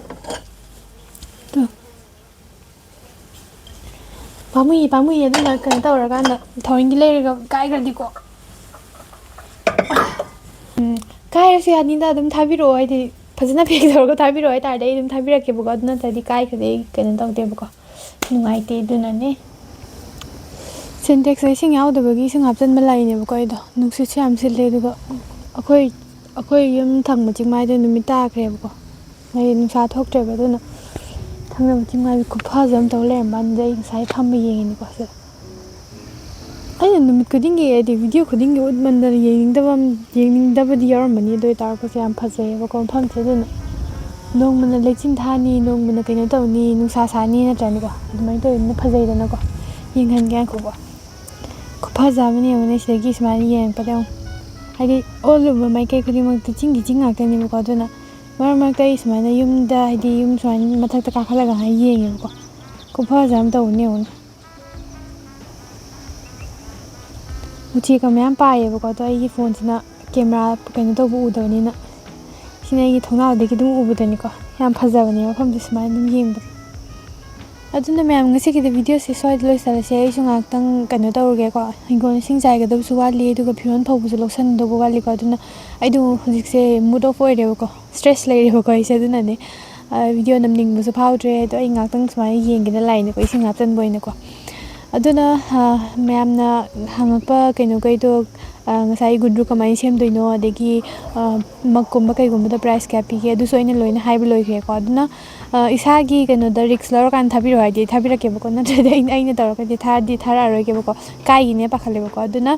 ꯄꯥꯝꯃꯨꯏ ꯑꯗꯨꯅ ꯀꯩꯅꯣ ꯇꯧꯔꯀꯥꯟꯗ ꯊꯑꯣꯏꯒꯤ ꯂꯩꯔꯒ ꯀꯥꯏꯈ꯭ꯔꯗꯤꯀꯣ ꯀꯥꯏꯔꯁꯨ ꯌꯥꯅꯤꯗ ꯑꯗꯨꯝ ꯊꯥꯕꯤꯔꯛꯑꯣ ꯍꯥꯏꯗꯤ ꯐꯖꯅ ꯄꯦꯛ ꯇꯧꯔꯒ ꯊꯥꯕꯤꯔꯛꯑꯣ ꯍꯥꯏꯇꯥꯔꯗꯤ ꯑꯩ ꯑꯗꯨꯝ ꯊꯥꯕꯤꯔꯛꯀꯦꯕꯀꯣ ꯑꯗꯨ ꯅꯠꯇ꯭ꯔꯗꯤ ꯀꯥꯏꯈ꯭ꯔꯗꯤ ꯑꯩ ꯀꯩꯅꯣ ꯇꯧꯗꯦꯕꯀꯣ ꯅꯨꯡꯉꯥꯏꯇꯦ ꯑꯗꯨꯅꯅꯦ ꯁꯤꯟꯇꯦꯛꯁꯇ ꯏꯁꯤꯡ ꯌꯥꯎꯗꯕꯒꯤ ꯏꯁꯤꯡ ꯍꯥꯞꯆꯤꯟꯕ ꯂꯥꯛꯏꯅꯦꯕꯀꯣ ꯑꯩꯗꯣ ꯅꯨꯡꯁꯤꯠꯁꯨ ꯌꯥꯝ ꯁꯤꯠꯂꯦ ꯑꯗꯨꯒ ꯑꯩꯈꯣꯏ ꯌꯨꯝ ꯊꯪꯕ ꯆꯤꯡꯃꯥꯏꯗ ꯅꯨꯃꯤꯠ ꯇꯥꯈ꯭ꯔꯦꯕꯀꯣ ꯍꯥꯏꯗꯤ ꯅꯨꯡꯁꯥ ꯊꯣꯛꯇ꯭ꯔꯦꯕ ꯑꯗꯨꯅ ꯊꯪꯅꯕ ꯆꯤꯡꯃꯥꯏꯗ ꯈꯨꯐꯖ ꯑꯃ ꯇꯧ ꯂꯩꯔꯝꯕꯥꯟꯗ ꯑꯩ ꯉꯁꯥꯏ ꯐꯝꯃ ꯌꯦꯡꯉꯤꯅꯤꯀꯣ ꯁꯤꯗ ꯑꯩꯅ ꯅꯨꯃꯤꯠ ꯈꯨꯗꯤꯡꯒꯤ ꯍꯥꯏꯗꯤ ꯚꯤꯗꯤꯑꯣ ꯈꯨꯗꯤꯡꯒꯤ ꯎꯠꯃꯟꯗꯅ ꯌꯦꯡꯅꯤꯡꯗꯕꯗꯤ ꯌꯥꯎꯔꯝꯕꯅꯤ ꯑꯗꯨ ꯑꯣꯏꯇꯥꯔꯒꯁꯨ ꯌꯥꯝ ꯐꯖꯩꯌꯦꯕꯀꯣ ꯃꯐꯝꯁꯦ ꯑꯗꯨꯅ ꯅꯣꯡꯃꯅ ꯂꯩꯆꯤꯟ ꯊꯥꯅꯤ ꯅꯣꯡꯃꯅ ꯀꯩꯅꯣ ꯇꯧꯅꯤ ꯅꯨꯡꯁꯥ ꯁꯥꯅꯤ ꯅꯠꯇ꯭ꯔꯅꯤꯀꯣ ꯑꯗꯨꯃꯥꯏꯅ ꯇꯧꯋꯤꯗꯅ ꯐꯖꯩꯗꯅꯀꯣ ꯌꯦꯡꯍꯟꯒꯦ ꯉꯥꯏꯈꯣꯀꯣ ꯈꯨꯐꯖ ꯑꯃꯅꯦ ꯌꯦꯡꯉꯨꯅꯦ ꯁꯤꯗꯒꯤ ꯁꯨꯃꯥꯏꯅ ꯌꯦꯡꯉꯛꯄꯗ ꯌꯦꯡꯉꯨ ꯍꯥꯏꯗꯤ ꯑꯣꯜꯂꯨꯕ ꯃꯥꯏꯀꯩ ꯈꯨꯗꯤꯡꯃꯛꯇ ꯆꯤꯡꯒꯤ ꯆꯤꯡ ꯉꯥꯛꯇꯅꯦꯕꯀꯣ ꯑꯗꯨꯅ ꯃꯔꯛ ꯃꯔꯛꯇ ꯑꯩ ꯁꯨꯃꯥꯏꯅ ꯌꯨꯝꯗ ꯍꯥꯏꯗꯤ ꯌꯨꯝ ꯁꯨꯃꯥꯏꯅ ꯃꯊꯛꯇ ꯀꯥꯈꯠꯂꯒ ꯌꯦꯡꯉꯦꯕꯀꯣ ꯈꯨꯐꯖ ꯑꯃ ꯇꯧꯕꯅꯦ ꯌꯦꯡꯉꯨꯅꯦ ꯎꯆꯦꯛꯀ ꯃꯌꯥꯝ ꯄꯥꯏꯌꯦꯕꯀꯣ ꯑꯗꯣ ꯑꯩꯒꯤ ꯐꯣꯟꯁꯤꯅ ꯀꯦꯃꯦꯔꯥ ꯀꯩꯅꯣ ꯇꯧꯕ ꯎꯗꯕꯅꯤꯅ ꯁꯤꯅ ꯑꯩꯒꯤ ꯊꯣꯡꯅꯥꯎꯗꯒꯤ ꯑꯗꯨꯝ ꯎꯕꯗꯅꯤꯀꯣ ꯌꯥꯝ ꯐꯖꯕꯅꯦ ꯃꯐꯝꯁꯦ ꯁꯨꯃꯥꯏꯅ ꯑꯗꯨꯝ ꯌꯦꯡꯕꯗ ꯑꯗꯨꯅ ꯃꯌꯥꯝ ꯉꯁꯤꯒꯤꯗꯤ ꯚꯤꯗꯤꯑꯣꯁꯦ ꯁ꯭ꯋꯥꯏꯗ ꯂꯣꯏꯁꯤꯜꯂꯁꯦ ꯑꯩꯁꯨ ꯉꯥꯏꯍꯥꯛꯇꯪ ꯀꯩꯅꯣ ꯇꯧꯔꯨꯒꯦꯀꯣ ꯍꯤꯡꯒꯣꯜ ꯏꯁꯤꯡ ꯆꯥꯏꯒꯗꯕꯁꯨ ꯋꯥꯠꯂꯤ ꯑꯗꯨꯒ ꯐꯤꯔꯣꯜ ꯐꯧꯕꯁꯨ ꯂꯧꯁꯟꯗꯧꯕ ꯋꯥꯠꯂꯤꯀꯣ ꯑꯗꯨꯅ ꯑꯩꯗꯣ ꯍꯧꯖꯤꯛꯁꯦ ꯃꯨꯠ ꯑꯣꯐ ꯑꯣꯏꯔꯦꯕꯀꯣ ꯁ꯭ꯇ꯭ꯔꯦꯁ ꯂꯩꯔꯦꯕꯀꯣ ꯑꯩꯁꯦ ꯑꯗꯨꯅꯅꯦ ꯚꯤꯗꯤꯑꯣ ꯅꯝꯅꯤꯡꯕꯁꯨ ꯐꯥꯎꯗ꯭ꯔꯦ ꯑꯗꯣ ꯑꯩ ꯉꯥꯏꯍꯥꯛꯇꯪ ꯁꯨꯃꯥꯏꯅ ꯌꯦꯡꯒꯦꯅ ꯂꯥꯛꯏꯅꯦꯀꯣ ꯏꯁꯤꯡ ꯍꯥꯞꯆꯤꯟꯕ ꯑꯣꯏꯅꯀꯣ ꯑꯗꯨꯅ ꯃꯌꯥꯝꯅ ꯍꯪꯉꯛꯄ ꯀꯩꯅꯣꯈꯩꯗꯣ ꯉꯁꯥꯏ ꯒꯨꯟꯗ꯭ꯔꯨꯛ ꯀꯃꯥꯏꯅ ꯁꯦꯝꯗꯣꯏꯅꯣ ꯑꯗꯒꯤ ꯃꯛꯀꯨꯝꯕ ꯀꯩꯒꯨꯝꯕꯗ ꯄ꯭ꯔꯥꯏꯁ ꯀꯌꯥ ꯄꯤꯒꯦ ꯑꯗꯨꯁꯨ ꯑꯩꯅ ꯂꯣꯏꯅ ꯍꯥꯏꯕ ꯂꯣꯏꯈ꯭ꯔꯦꯀꯣ ꯑꯗꯨꯅ ꯏꯁꯥꯒꯤ ꯀꯩꯅꯣꯗ ꯔꯤꯛꯁ ꯂꯧꯔꯀꯥꯟꯗ ꯊꯥꯕꯤꯔꯛꯑꯣ ꯍꯥꯏꯗꯤ ꯊꯥꯕꯤꯔꯛꯀꯦꯕꯀꯣ ꯅꯠꯇ꯭ꯔꯗꯤ ꯑꯩꯅ ꯇꯧꯔꯒꯗꯤ ꯊꯥꯔꯛꯑꯔꯣꯏꯒꯦꯕꯀꯣ ꯀꯥꯏꯒꯤꯅꯦ ꯄꯥꯈꯠꯂꯦꯕꯀꯣ ꯑꯗꯨꯅ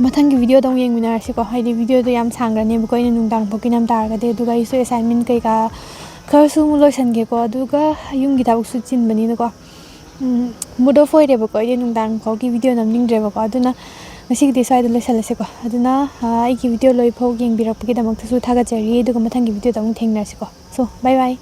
ꯃꯊꯪꯒꯤ ꯚꯤꯗꯤꯑꯣꯗ ꯑꯃꯨꯛ ꯌꯦꯡꯃꯤꯟꯅꯔꯁꯤꯀꯣ ꯍꯥꯏꯗꯤ ꯚꯤꯗꯤꯑꯣꯗꯣ ꯌꯥꯝ ꯁꯥꯡꯈ꯭ꯔꯅꯦꯕꯀꯣ ꯑꯩꯅ ꯅꯨꯡꯗꯥꯡ ꯐꯥꯎꯒꯤ ꯅꯝ ꯇꯥꯔꯒꯗꯤ ꯑꯗꯨꯒ ꯑꯩꯁꯨ ꯑꯦꯁꯥꯏꯟꯃꯦꯟ ꯀꯩꯀꯥ ꯈꯔꯁꯨ ꯑꯃꯨꯛ ꯂꯣꯏꯁꯤꯟꯒꯦꯀꯣ ꯑꯗꯨꯒ ꯌꯨꯝꯒꯤ ꯊꯕꯛꯁꯨ ꯆꯤꯟꯕꯅꯤꯅꯀꯣ ꯃꯨꯠ ꯑꯣꯐ ꯑꯣꯏꯔꯦꯕꯀꯣ ꯑꯩꯗꯤ ꯅꯨꯡꯗꯥꯡ ꯐꯥꯎꯒꯤ ꯚꯤꯗꯤꯑꯣ ꯅꯝꯅꯤꯡꯗ꯭ꯔꯦꯕꯀꯣ ꯑꯗꯨꯅ ꯉꯁꯤꯒꯤꯗꯤ ꯁ꯭ꯋꯥꯏꯗ ꯂꯣꯏꯁꯤꯜꯂꯁꯤꯀꯣ ꯑꯗꯨꯅ ꯑꯩꯒꯤ ꯚꯤꯗꯤꯑꯣ ꯂꯣꯏꯐꯥꯎ ꯌꯦꯡꯕꯤꯔꯛꯄꯒꯤꯗꯃꯛꯇꯁꯨ ꯊꯥꯒꯠꯆꯔꯤ ꯑꯗꯨꯒ ꯃꯊꯪꯒꯤ ꯚꯤꯗꯤꯑꯣꯗ ꯑꯃꯨꯛ ꯊꯦꯡꯅꯔꯁꯤꯀꯣ ꯁꯣ ꯕꯥꯏ ꯕꯥꯏ